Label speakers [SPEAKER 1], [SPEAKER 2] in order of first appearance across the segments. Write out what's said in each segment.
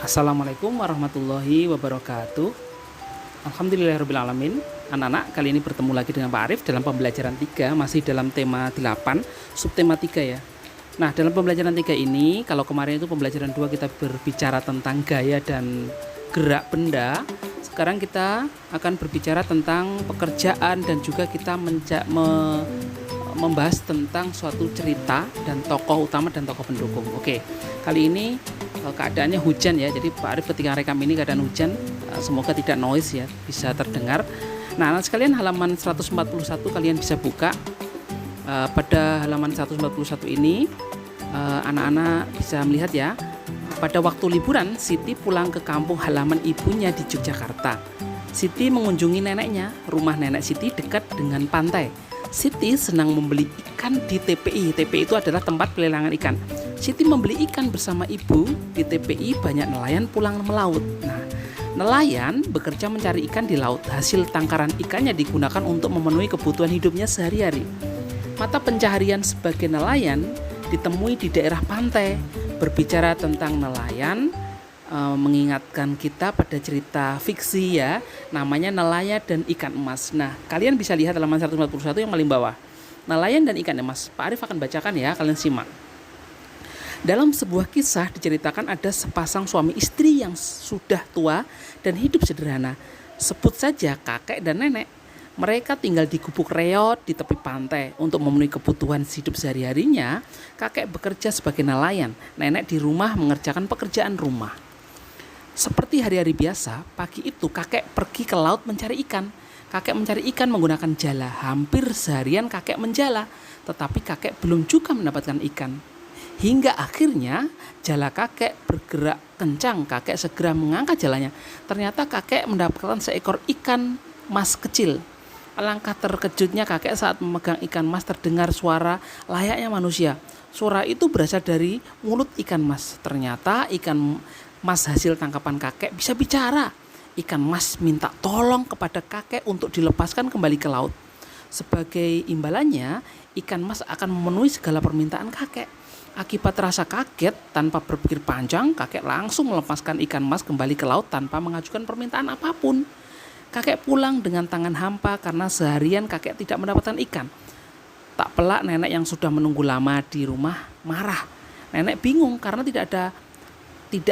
[SPEAKER 1] Assalamualaikum warahmatullahi wabarakatuh. Alhamdulillahirrabbilalamin. Anak-anak, kali ini bertemu lagi dengan Pak Arif dalam pembelajaran 3, masih dalam tema 8, subtema 3 ya. Nah, dalam pembelajaran 3 ini, kalau kemarin itu pembelajaran 2 kita berbicara tentang gaya dan gerak benda, sekarang kita akan berbicara tentang pekerjaan dan juga kita membahas tentang suatu cerita dan tokoh utama dan tokoh pendukung. Oke, kali ini keadaannya hujan ya, jadi Pak Arif ketika rekam ini keadaan hujan, semoga tidak noise ya, bisa terdengar. Nah, anak sekalian, halaman 141 kalian bisa buka. Pada halaman 141 ini anak-anak bisa melihat ya, pada waktu liburan Siti pulang ke kampung halaman ibunya di Yogyakarta. Siti mengunjungi neneknya. Rumah nenek Siti dekat dengan pantai. Siti senang membeli ikan di TPI. TPI itu adalah tempat pelelangan ikan. Siti membeli ikan bersama ibu. Di TPI banyak nelayan pulang melaut. Nah, nelayan bekerja mencari ikan di laut. Hasil tangkaran ikannya digunakan untuk memenuhi kebutuhan hidupnya sehari-hari. Mata pencaharian sebagai nelayan ditemui di daerah pantai. Berbicara tentang nelayan, mengingatkan kita pada cerita fiksi ya, namanya Nelayan dan Ikan Emas. Nah, kalian bisa lihat halaman 141 yang paling bawah. Nelayan dan Ikan Emas. Pak Arif akan bacakan ya, kalian simak. Dalam sebuah kisah diceritakan ada sepasang suami istri yang sudah tua dan hidup sederhana. Sebut saja kakek dan nenek. Mereka tinggal di gubuk reot di tepi pantai. Untuk memenuhi kebutuhan hidup sehari-harinya, kakek bekerja sebagai nelayan. Nenek di rumah mengerjakan pekerjaan rumah. Seperti hari-hari biasa, pagi itu kakek pergi ke laut mencari ikan. Kakek mencari ikan menggunakan jala. Hampir seharian kakek menjala, tetapi kakek belum juga mendapatkan ikan. Hingga akhirnya jala kakek bergerak kencang. Kakek segera mengangkat jalanya. Ternyata kakek mendapatkan seekor ikan mas kecil. Alangkah terkejutnya kakek saat memegang ikan mas terdengar suara layaknya manusia. Suara itu berasal dari mulut ikan mas. Ternyata ikan mas hasil tangkapan kakek bisa bicara. Ikan mas minta tolong kepada kakek untuk dilepaskan kembali ke laut. Sebagai imbalannya, ikan mas akan memenuhi segala permintaan kakek. Akibat rasa kaget, tanpa berpikir panjang, kakek langsung melepaskan ikan mas kembali ke laut tanpa mengajukan permintaan apapun. Kakek pulang dengan tangan hampa karena seharian kakek tidak mendapatkan ikan. Tak pelak nenek yang sudah menunggu lama di rumah marah. Nenek bingung karena tidak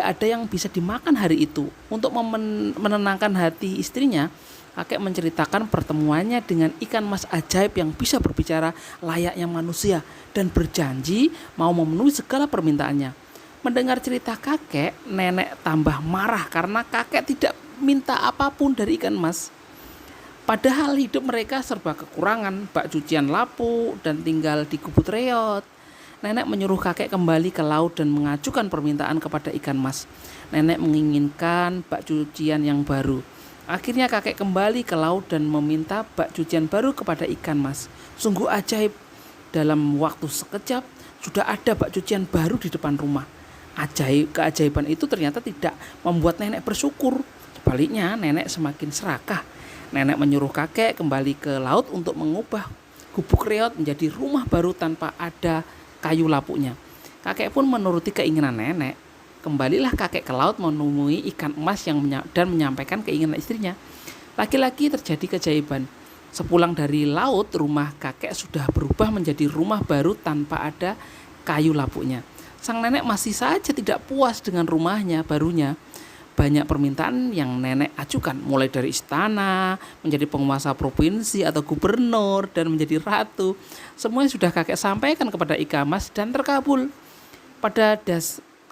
[SPEAKER 1] ada yang bisa dimakan hari itu. Untuk menenangkan hati istrinya, kakek menceritakan pertemuannya dengan ikan mas ajaib yang bisa berbicara layaknya manusia dan berjanji mau memenuhi segala permintaannya. Mendengar cerita kakek, nenek tambah marah karena kakek tidak minta apapun dari ikan mas. Padahal hidup mereka serba kekurangan, bak cucian lapuk dan tinggal di gubuk reot. Nenek menyuruh kakek kembali ke laut dan mengajukan permintaan kepada ikan mas. Nenek menginginkan bak cucian yang baru. Akhirnya kakek kembali ke laut dan meminta bak cucian baru kepada ikan mas. Sungguh ajaib, dalam waktu sekejap sudah ada bak cucian baru di depan rumah. Keajaiban itu ternyata tidak membuat nenek bersyukur. Sebaliknya, nenek semakin serakah. Nenek menyuruh kakek kembali ke laut untuk mengubah gubuk reot menjadi rumah baru tanpa ada kayu lapuknya. Kakek pun menuruti keinginan nenek. Kembalilah kakek ke laut menemui ikan emas dan menyampaikan keinginan istrinya. Lagi-lagi terjadi keajaiban. Sepulang dari laut, rumah kakek sudah berubah menjadi rumah baru tanpa ada kayu lapuknya. Sang nenek masih saja tidak puas dengan rumahnya barunya. Banyak permintaan yang nenek ajukan, mulai dari istana, menjadi penguasa provinsi atau gubernur, dan menjadi ratu. Semuanya sudah kakek sampaikan kepada ikan mas dan terkabul. Pada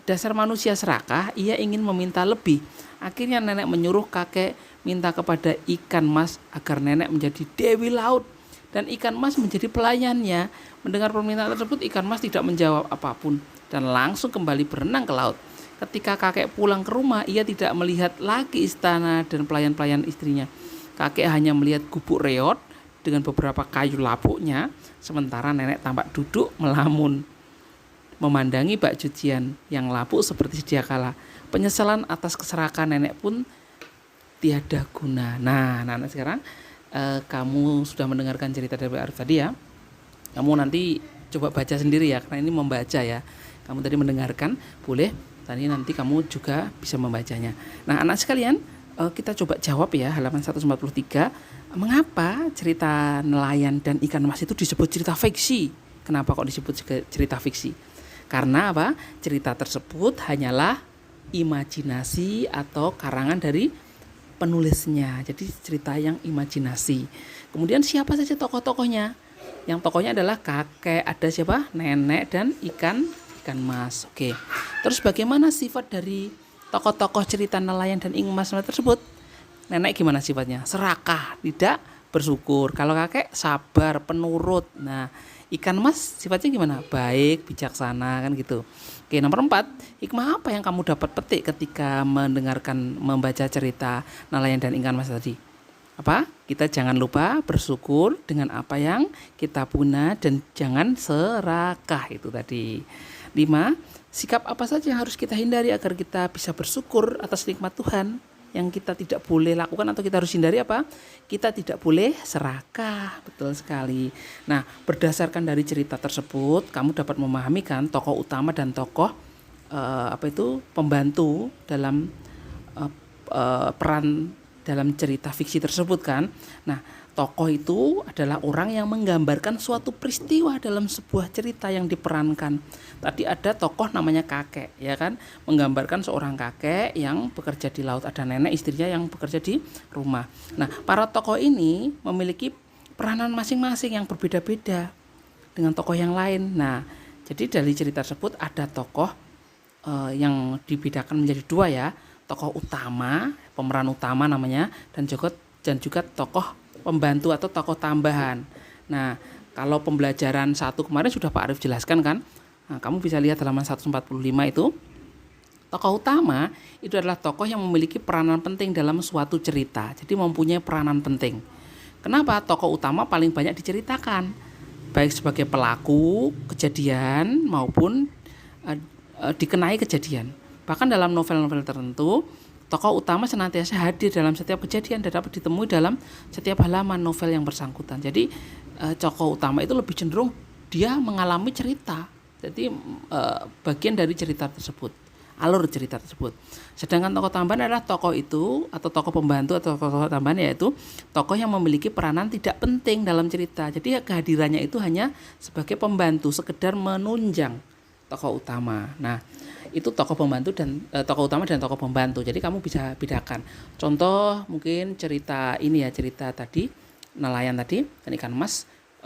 [SPEAKER 1] dasar manusia serakah, ia ingin meminta lebih. Akhirnya nenek menyuruh kakek minta kepada ikan mas agar nenek menjadi dewi laut dan ikan mas menjadi pelayannya. Mendengar permintaan tersebut, ikan mas tidak menjawab apapun dan langsung kembali berenang ke laut. Ketika kakek pulang ke rumah, ia tidak melihat lagi istana dan pelayan-pelayan istrinya. Kakek hanya melihat gubuk reot dengan beberapa kayu lapuknya, sementara nenek tampak duduk melamun, memandangi bak cucian yang lapuk seperti sedia kala. Penyesalan atas keserakahan nenek pun tiada guna. Nah, sekarang kamu sudah mendengarkan cerita dari Arif tadi ya. Kamu nanti coba baca sendiri ya, karena ini membaca ya. Kamu tadi mendengarkan, boleh Tadi nanti kamu juga bisa membacanya. Nah, anak sekalian, kita coba jawab ya, halaman 143. Mengapa cerita nelayan dan ikan mas itu disebut cerita fiksi? Kenapa kok disebut cerita fiksi? Karena apa? Cerita tersebut hanyalah imajinasi atau karangan dari penulisnya. Jadi cerita yang imajinasi. Kemudian siapa saja tokoh-tokohnya? Yang tokohnya adalah kakek, ada siapa? Nenek dan ikan mas. Oke. Terus bagaimana sifat dari tokoh-tokoh cerita nelayan dan ikan mas tersebut? Nenek gimana sifatnya? Serakah, tidak bersyukur. Kalau kakek sabar, penurut. Nah, ikan mas sifatnya gimana? Baik, bijaksana, kan gitu. Oke, nomor 4, hikmah apa yang kamu dapat petik ketika membaca cerita nelayan dan ikan mas tadi? Apa? Kita jangan lupa bersyukur dengan apa yang kita punya dan jangan serakah, itu tadi. 5, sikap apa saja yang harus kita hindari agar kita bisa bersyukur atas nikmat Tuhan? Yang kita tidak boleh lakukan atau kita harus hindari apa? Kita tidak boleh serakah. Betul sekali. Nah, berdasarkan dari cerita tersebut, kamu dapat memahami kan tokoh utama dan tokoh pembantu dalam peran dalam cerita fiksi tersebut kan. Nah, tokoh itu adalah orang yang menggambarkan suatu peristiwa dalam sebuah cerita yang diperankan. Tadi ada tokoh namanya kakek, ya kan, menggambarkan seorang kakek yang bekerja di laut, ada nenek istrinya yang bekerja di rumah. Nah, para tokoh ini memiliki peranan masing-masing yang berbeda-beda dengan tokoh yang lain. Nah, jadi dari cerita tersebut ada tokoh yang dibedakan menjadi 2 ya, tokoh utama, pemeran utama namanya, dan juga tokoh pembantu atau tokoh tambahan. Nah, kalau pembelajaran 1 kemarin sudah Pak Arif jelaskan kan. Nah, kamu bisa lihat halaman 145 itu. Tokoh utama itu adalah tokoh yang memiliki peranan penting dalam suatu cerita. Jadi mempunyai peranan penting. Kenapa tokoh utama paling banyak diceritakan? Baik sebagai pelaku kejadian maupun dikenai kejadian. Bahkan dalam novel-novel tertentu, tokoh utama senantiasa hadir dalam setiap kejadian dan dapat ditemui dalam setiap halaman novel yang bersangkutan. Jadi tokoh utama itu lebih cenderung dia mengalami cerita. Jadi bagian dari cerita tersebut, alur cerita tersebut. Sedangkan tokoh tambahan adalah tokoh itu atau tokoh pembantu atau tokoh tambahan, yaitu tokoh yang memiliki peranan tidak penting dalam cerita. Jadi kehadirannya itu hanya sebagai pembantu, sekedar menunjang tokoh utama. Nah, itu tokoh pembantu dan tokoh utama dan tokoh pembantu. Jadi kamu bisa bedakan. Contoh mungkin cerita ini ya, cerita tadi nelayan tadi dan ikan mas,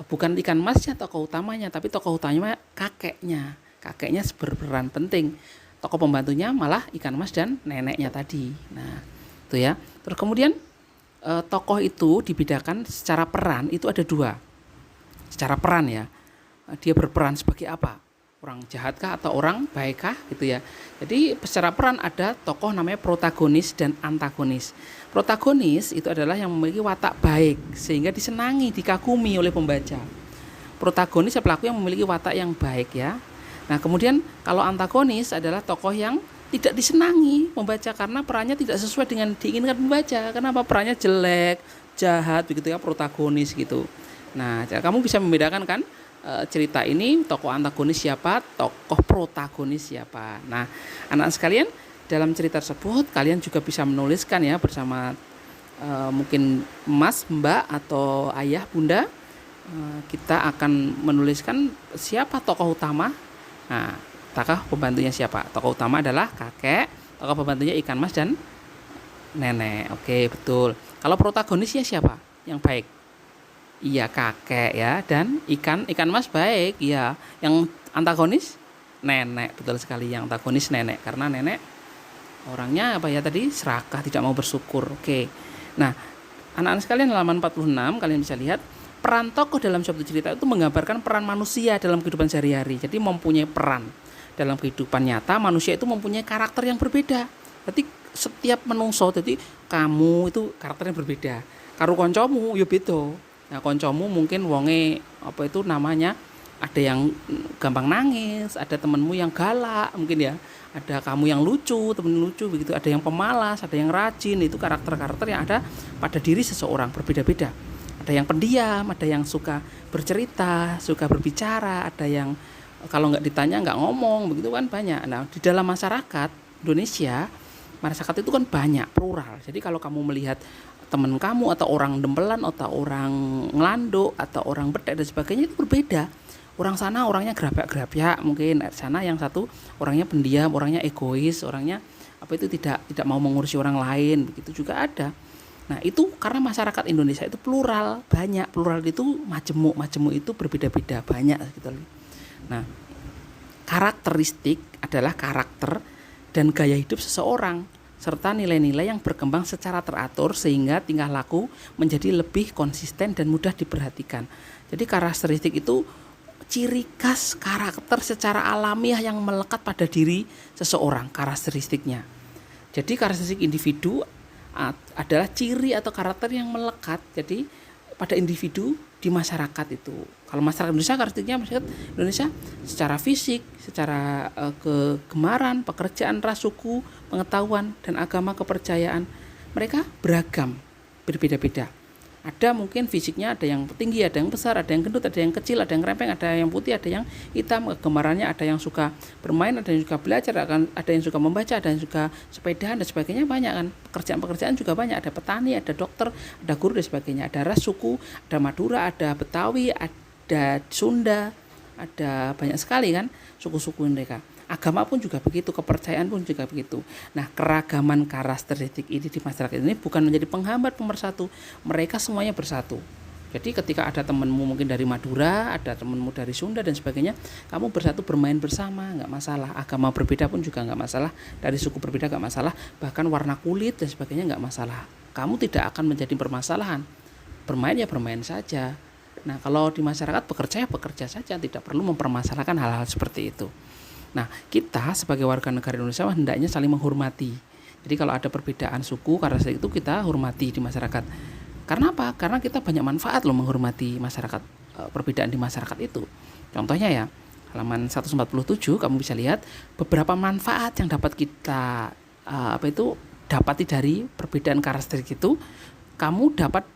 [SPEAKER 1] bukan ikan masnya tokoh utamanya, tapi tokoh utamanya kakeknya. Kakeknya berperan penting. Tokoh pembantunya malah ikan mas dan neneknya tadi. Nah, itu ya. Terus kemudian tokoh itu dibedakan secara peran, itu ada 2. Secara peran ya. Dia berperan sebagai apa? Orang jahatkah atau orang baikkah gitu ya. Jadi secara peran ada tokoh namanya protagonis dan antagonis. Protagonis itu adalah yang memiliki watak baik sehingga disenangi, dikagumi oleh pembaca. Protagonis adalah pelaku yang memiliki watak yang baik ya. Nah, kemudian kalau antagonis adalah tokoh yang tidak disenangi pembaca karena perannya tidak sesuai dengan diinginkan pembaca. Kenapa? Perannya jelek, jahat begitu ya, protagonis gitu. Nah, kamu bisa membedakan kan cerita ini tokoh antagonis siapa, tokoh protagonis siapa. Nah, anak sekalian, dalam cerita tersebut kalian juga bisa menuliskan ya bersama mungkin mas, mbak atau ayah, bunda. Kita akan menuliskan siapa tokoh utama. Nah, tokoh pembantunya siapa? Tokoh utama adalah kakek, tokoh pembantunya ikan mas dan nenek. Oke, betul. Kalau protagonisnya siapa? Yang baik. Iya, kakek ya, dan ikan mas baik ya. Yang antagonis nenek, betul sekali, yang antagonis nenek karena nenek orangnya apa ya tadi, serakah, tidak mau bersyukur. Oke. Nah, anak-anak sekalian, halaman 46 kalian bisa lihat peran tokoh dalam suatu cerita itu menggambarkan peran manusia dalam kehidupan sehari-hari. Jadi mempunyai peran dalam kehidupan nyata, manusia itu mempunyai karakter yang berbeda. Jadi setiap menungso, jadi kamu itu karakternya berbeda. Karo koncomu ya beda. Nah, koncomu mungkin wonge apa itu namanya, ada yang gampang nangis, ada temenmu yang galak mungkin ya, ada kamu yang lucu, temen lucu begitu, ada yang pemalas, ada yang rajin. Itu karakter-karakter yang ada pada diri seseorang berbeda-beda. Ada yang pendiam, ada yang suka bercerita, suka berbicara, ada yang kalau nggak ditanya nggak ngomong, begitu kan banyak. Nah, di dalam masyarakat Indonesia, masyarakat itu kan banyak, plural. Jadi kalau kamu melihat teman kamu atau orang dempelan atau orang ngelanduk atau orang bedek dan sebagainya itu berbeda. Orang sana orangnya gerabak-gerabak, mungkin sana yang satu orangnya pendiam, orangnya egois, orangnya itu tidak mau mengurusi orang lain, begitu juga ada. Nah, itu karena masyarakat Indonesia itu plural, banyak. Plural itu majemuk itu berbeda-beda, banyak gitu. Nah, karakteristik adalah karakter dan gaya hidup seseorang serta nilai-nilai yang berkembang secara teratur sehingga tingkah laku menjadi lebih konsisten dan mudah diperhatikan. Jadi karakteristik itu ciri khas karakter secara alamiah yang melekat pada diri seseorang, karakteristiknya. Jadi karakteristik individu adalah ciri atau karakter yang melekat jadi pada individu di masyarakat itu. Kalau masyarakat Indonesia, karakteristiknya masyarakat Indonesia secara fisik, secara kegemaran, pekerjaan, ras, suku, pengetahuan, dan agama, kepercayaan, mereka beragam, berbeda-beda. Ada mungkin fisiknya, ada yang tinggi, ada yang besar, ada yang gendut, ada yang kecil, ada yang krempeng, ada yang putih, ada yang hitam. Kegemarannya ada yang suka bermain, ada yang suka belajar, ada yang suka membaca, ada yang suka sepedahan dan sebagainya, banyak kan. Pekerjaan-pekerjaan juga banyak, ada petani, ada dokter, ada guru dan sebagainya. Ada ras, suku, ada Madura, ada Betawi, ada Sunda, ada banyak sekali kan suku-suku mereka. Agama pun juga begitu, kepercayaan pun juga begitu. Nah, keragaman karakteristik ini di masyarakat ini bukan menjadi penghambat pemersatu, mereka semuanya bersatu. Jadi ketika ada temanmu mungkin dari Madura, ada temanmu dari Sunda dan sebagainya, kamu bersatu bermain bersama, nggak masalah. Agama berbeda pun juga nggak masalah, dari suku berbeda nggak masalah, bahkan warna kulit dan sebagainya nggak masalah. Kamu tidak akan menjadi permasalahan. Bermain ya bermain saja. Nah, kalau di masyarakat bekerja ya bekerja saja, tidak perlu mempermasalahkan hal-hal seperti itu. Nah, kita sebagai warga negara Indonesia hendaknya saling menghormati. Jadi kalau ada perbedaan suku, karakteristik itu kita hormati di masyarakat. Karena apa? Karena kita banyak manfaat loh menghormati masyarakat, perbedaan di masyarakat itu. Contohnya ya, halaman 147 kamu bisa lihat beberapa manfaat yang dapat kita dapati dari perbedaan karakteristik itu. Kamu dapat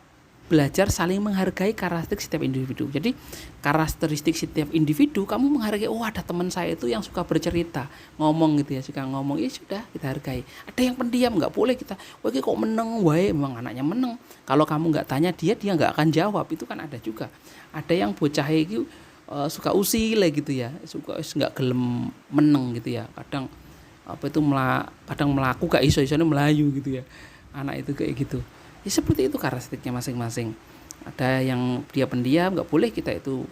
[SPEAKER 1] belajar saling menghargai karakteristik setiap individu. Jadi karakteristik setiap individu kamu menghargai. Oh, ada teman saya itu yang suka bercerita, ngomong gitu ya, suka ngomong, ya sudah kita hargai. Ada yang pendiam, nggak boleh kita, wah kok meneng, wae memang anaknya meneng. Kalau kamu nggak tanya dia nggak akan jawab, itu kan ada juga. Ada yang bocah itu suka usil gitu ya, suka nggak gelem meneng gitu ya. Kadang kadang melaku gak iso-isone melayu gitu ya. Anak itu kayak gitu. Ya, seperti itu karakteristiknya masing-masing. Ada yang dia pendiam, nggak boleh kita itu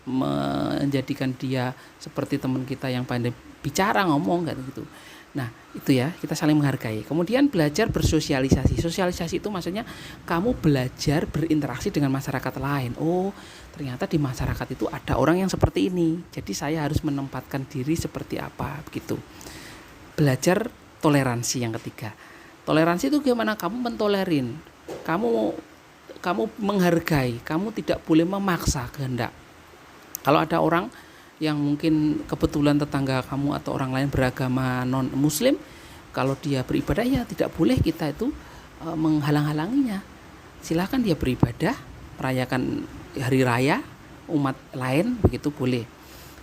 [SPEAKER 1] menjadikan dia seperti teman kita yang pandai bicara, ngomong kayak gitu. Nah, itu ya, kita saling menghargai. Kemudian belajar bersosialisasi. Sosialisasi itu maksudnya kamu belajar berinteraksi dengan masyarakat lain. Oh, ternyata di masyarakat itu ada orang yang seperti ini. Jadi saya harus menempatkan diri seperti apa begitu. Belajar toleransi yang ketiga. Toleransi itu gimana? Kamu mentolerin. Kamu menghargai, kamu tidak boleh memaksa kehendak. Kalau ada orang yang mungkin kebetulan tetangga kamu atau orang lain beragama non muslim, kalau dia beribadah ya tidak boleh kita itu menghalang-halanginya. Silakan dia beribadah, merayakan hari raya umat lain, begitu boleh.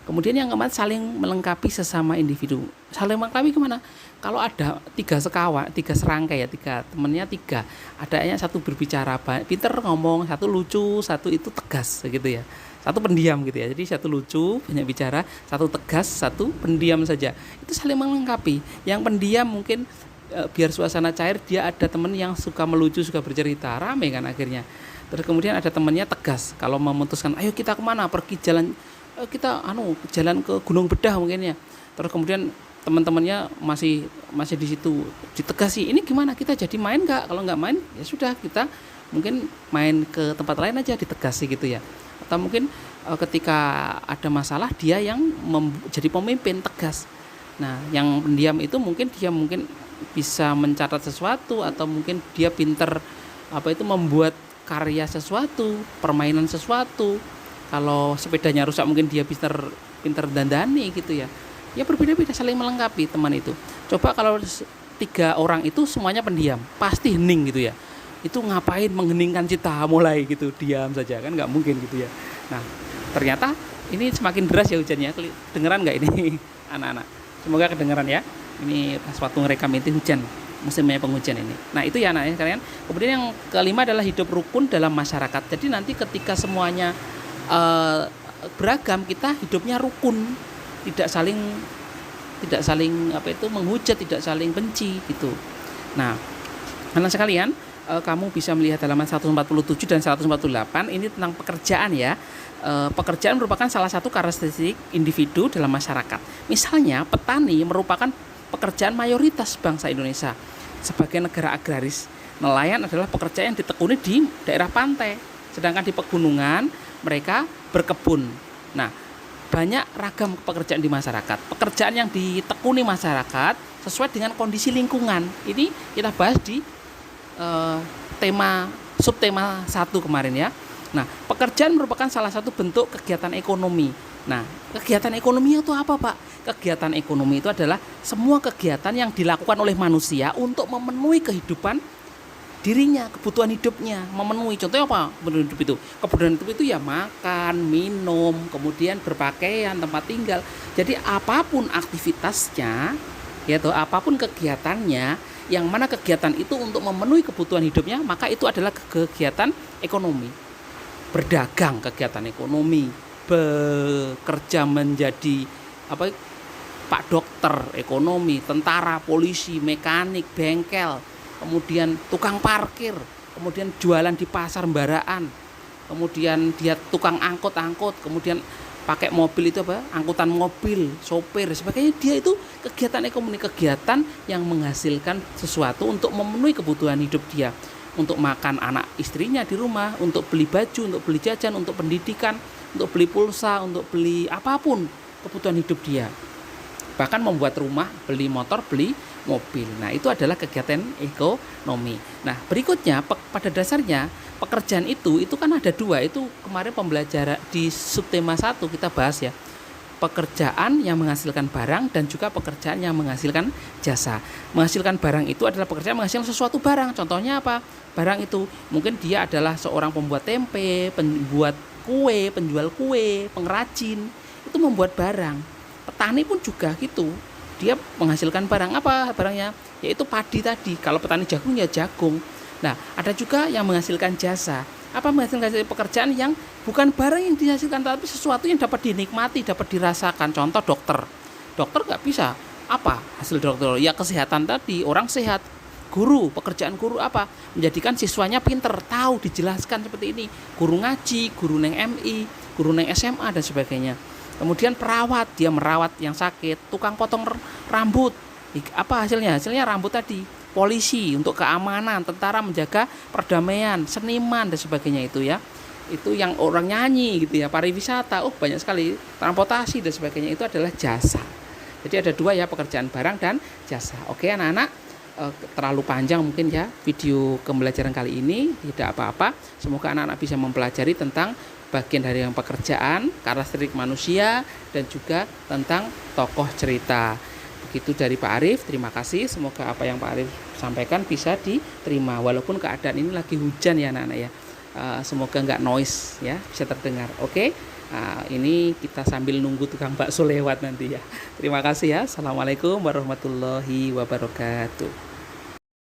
[SPEAKER 1] Kemudian yang keempat, saling melengkapi sesama individu. Saling melengkapi gimana? Kalau ada tiga serangkai ya, temennya tiga, adanya satu berbicara pinter ngomong, satu lucu, satu itu tegas gitu ya, satu pendiam gitu ya. Jadi satu lucu banyak bicara, satu tegas, satu pendiam saja. Itu saling melengkapi. Yang pendiam mungkin biar suasana cair, dia ada temen yang suka melucu, suka bercerita, rame kan akhirnya. Terus kemudian ada temennya tegas, kalau memutuskan ayo kita kemana, pergi jalan, kita jalan ke Gunung Bedah mungkin ya. Terus kemudian teman-temannya masih di situ ditegasi, ini gimana, kita jadi main nggak? Kalau nggak main ya sudah, kita mungkin main ke tempat lain aja, ditegasi gitu ya. Atau mungkin ketika ada masalah dia yang jadi pemimpin, tegas. Nah, yang pendiam itu mungkin dia bisa mencatat sesuatu, atau mungkin dia pinter membuat karya sesuatu, permainan sesuatu. Kalau sepedanya rusak mungkin dia pinter dandani gitu ya. Ya berbeda-beda, saling melengkapi teman itu. Coba kalau 3 orang itu semuanya pendiam, pasti hening gitu ya. Itu ngapain mengheningkan cita, mulai gitu, diam saja kan nggak mungkin gitu ya. Nah, ternyata ini semakin deras ya hujannya. Dengeran nggak ini anak-anak? Semoga kedengeran ya. Ini pas waktu ngerekam itu hujan, musimnya penghujan ini. Nah, itu ya anaknya kalian. Kemudian yang kelima adalah hidup rukun dalam masyarakat. Jadi nanti ketika semuanya beragam, kita hidupnya rukun, tidak saling menghujat, tidak saling benci gitu. Nah, anak sekalian, kamu bisa melihat halaman 147 dan 148 ini tentang pekerjaan ya. Pekerjaan merupakan salah satu karakteristik individu dalam masyarakat. Misalnya, petani merupakan pekerjaan mayoritas bangsa Indonesia. Sebagai negara agraris, nelayan adalah pekerjaan yang ditekuni di daerah pantai. Sedangkan di pegunungan, mereka berkebun. Nah, banyak ragam pekerjaan di masyarakat. Pekerjaan yang ditekuni masyarakat sesuai dengan kondisi lingkungan. Ini kita bahas di subtema 1 kemarin ya. Nah, pekerjaan merupakan salah satu bentuk kegiatan ekonomi. Nah, kegiatan ekonomi itu apa, Pak? Kegiatan ekonomi itu adalah semua kegiatan yang dilakukan oleh manusia untuk memenuhi kehidupan dirinya, kebutuhan hidupnya, memenuhi. Contohnya apa? Kebutuhan hidup itu. Kebutuhan hidup itu ya makan, minum, kemudian berpakaian, tempat tinggal. Jadi apapun aktivitasnya, yaitu apapun kegiatannya, yang mana kegiatan itu untuk memenuhi kebutuhan hidupnya, maka itu adalah kegiatan ekonomi. Berdagang kegiatan ekonomi, bekerja menjadi Pak dokter ekonomi, tentara, polisi, mekanik, bengkel, kemudian tukang parkir, kemudian jualan di pasar sembaraan, kemudian dia tukang angkut, kemudian pakai mobil itu angkutan mobil, sopir, sebagainya. Dia itu kegiatan ekonomi, kegiatan yang menghasilkan sesuatu untuk memenuhi kebutuhan hidup dia, untuk makan anak istrinya di rumah, untuk beli baju, untuk beli jajan, untuk pendidikan, untuk beli pulsa, untuk beli apapun kebutuhan hidup dia. Bahkan membuat rumah, beli motor, beli mobil. Nah, itu adalah kegiatan ekonomi. Nah, berikutnya pada dasarnya pekerjaan itu kan ada dua. Itu kemarin pembelajaran di subtema 1 kita bahas ya. Pekerjaan yang menghasilkan barang dan juga pekerjaan yang menghasilkan jasa. Menghasilkan barang itu adalah pekerjaan menghasilkan sesuatu barang. Contohnya apa? Barang itu mungkin dia adalah seorang pembuat tempe, pembuat kue, penjual kue, pengrajin. Itu membuat barang. Petani pun juga gitu, dia menghasilkan barang. Apa barangnya? Yaitu padi tadi. Kalau petani jagung ya jagung. Nah, ada juga yang menghasilkan jasa. Apa menghasilkan pekerjaan yang bukan barang yang dihasilkan, tapi sesuatu yang dapat dinikmati, dapat dirasakan. Contoh dokter. Dokter nggak bisa apa hasil dokter? Ya kesehatan tadi, orang sehat. Guru, pekerjaan guru apa? Menjadikan siswanya pinter, tahu, dijelaskan seperti ini. Guru ngaji, guru neng MI, guru neng SMA dan sebagainya. Kemudian perawat, dia merawat yang sakit. Tukang potong rambut, apa hasilnya? Hasilnya rambut tadi. Polisi untuk keamanan, tentara menjaga perdamaian, seniman dan sebagainya itu ya. Itu yang orang nyanyi gitu ya, pariwisata, banyak sekali, transportasi dan sebagainya, itu adalah jasa. Jadi ada dua ya, pekerjaan barang dan jasa. Oke anak-anak, terlalu panjang mungkin ya video pembelajaran kali ini, tidak apa-apa. Semoga anak-anak bisa mempelajari tentang bagian dari yang pekerjaan, karakteristik manusia, dan juga tentang tokoh cerita. Begitu dari Pak Arif, terima kasih. Semoga apa yang Pak Arif sampaikan bisa diterima. Walaupun keadaan ini lagi hujan ya anak-anak ya. Semoga nggak noise ya, bisa terdengar. Oke, ini kita sambil nunggu tukang bakso lewat nanti ya. Terima kasih ya. Assalamualaikum warahmatullahi wabarakatuh.